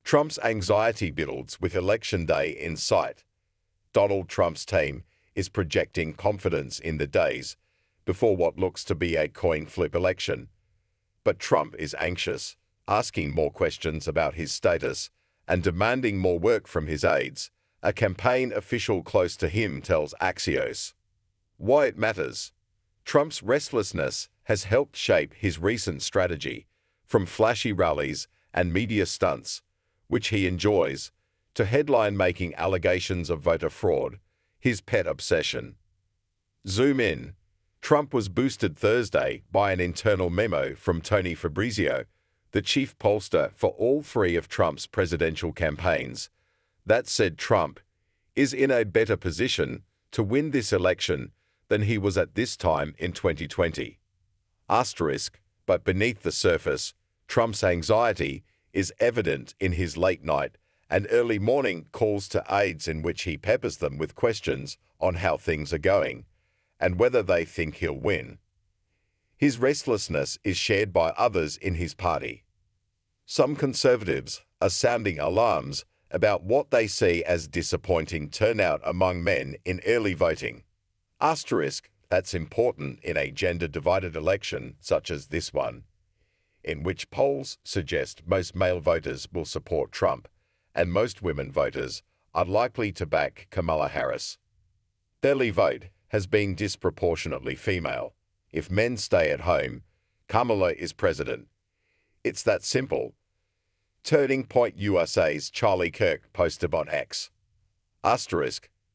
Trump's anxiety builds with Election Day in sight. Donald Trump's team is projecting confidence in the days before what looks to be a coin flip election. But Trump is anxious, asking more questions about his status and demanding more work from his aides, a campaign official close to him tells Axios. Why it matters. Trump's restlessness has helped shape his recent strategy, from flashy rallies and media stunts, which he enjoys, to headline-making allegations of voter fraud, his pet obsession. Zoom in. Trump was boosted Thursday by an internal memo from Tony Fabrizio, the chief pollster for all three of Trump's presidential campaigns, that said Trump is in a better position to win this election than he was at this time in 2020. But beneath the surface, Trump's anxiety is evident in his late-night and early morning calls to aides in which he peppers them with questions on how things are going and whether they think he'll win. His restlessness is shared by others in his party. Some conservatives are sounding alarms about what they see as disappointing turnout among men in early voting. That's important in a gender-divided election such as this one, in which polls suggest most male voters will support Trump and most women voters are likely to back Kamala Harris. Early vote has been disproportionately female. If men stay at home, Kamala is president. It's that simple. Turning Point USA's Charlie Kirk posted on X.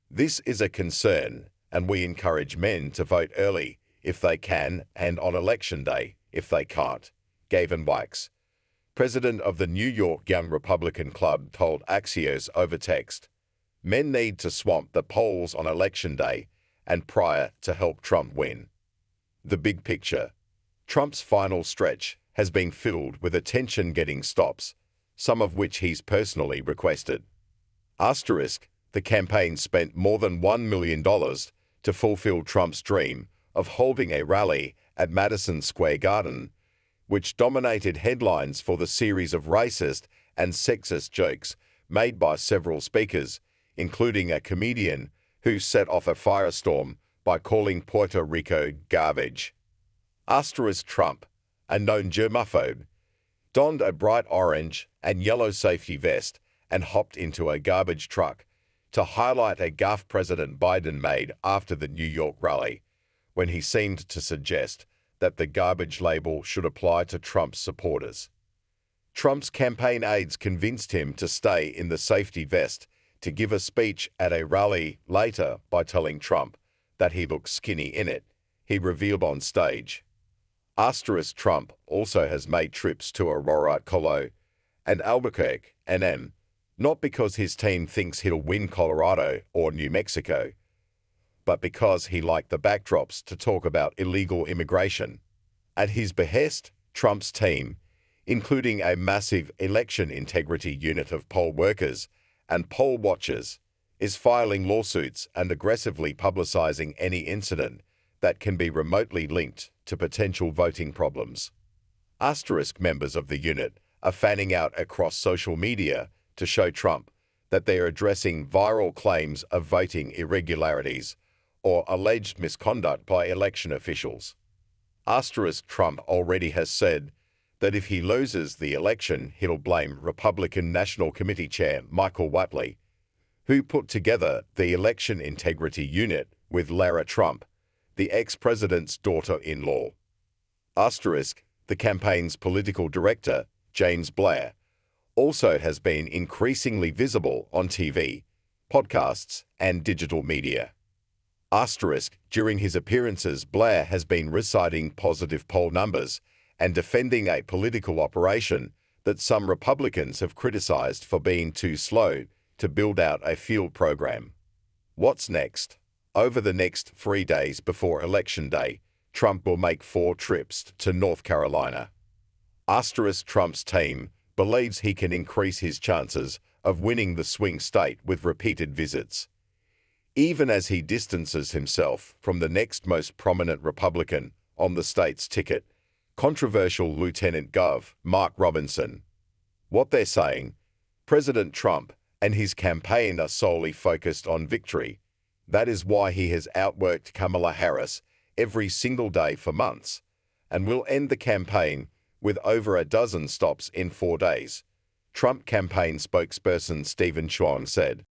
This is a concern, and we encourage men to vote early if they can and on election day if they can't. Gavin Wykes, president of the New York Young Republican Club, told Axios over text, men need to swamp the polls on election day and prior to help Trump win. The big picture. Trump's final stretch has been filled with attention-getting stops, some of which he's personally requested. The campaign spent more than $1 million to fulfill Trump's dream of holding a rally at Madison Square Garden, which dominated headlines for the series of racist and sexist jokes made by several speakers, including a comedian who set off a firestorm by calling Puerto Rico garbage. Trump, a known germaphobe, donned a bright orange and yellow safety vest and hopped into a garbage truck to highlight a gaffe President Biden made after the New York rally, when he seemed to suggest that the garbage label should apply to Trump's supporters. Trump's campaign aides convinced him to stay in the safety vest to give a speech at a rally later by telling Trump that he looked skinny in it, he revealed on stage. Trump also has made trips to Aurora, Colorado, and Albuquerque, NM, not because his team thinks he'll win Colorado or New Mexico, but because he liked the backdrops to talk about illegal immigration. At his behest, Trump's team, including a massive election integrity unit of poll workers and poll watchers, is filing lawsuits and aggressively publicizing any incident that can be remotely linked to potential voting problems. Members of the unit are fanning out across social media to show Trump that they are addressing viral claims of voting irregularities or alleged misconduct by election officials. Trump already has said that if he loses the election, he'll blame Republican National Committee Chair Michael Whatley, who put together the election integrity unit with Lara Trump, the ex-president's daughter-in-law. The campaign's political director, James Blair, also has been increasingly visible on TV, podcasts, and digital media. During his appearances, Blair has been reciting positive poll numbers and defending a political operation that some Republicans have criticized for being too slow to build out a field program. What's next? Over the next 3 days before Election Day, Trump will make 4 trips to North Carolina. Trump's team believes he can increase his chances of winning the swing state with repeated visits. Even as he distances himself from the next most prominent Republican on the state's ticket, controversial Lieutenant Gov. Mark Robinson. What they're saying, President Trump and his campaign are solely focused on victory. That is why he has outworked Kamala Harris every single day for months, and will end the campaign with over a dozen stops in 4 days. Trump campaign spokesperson Stephen Schwan said.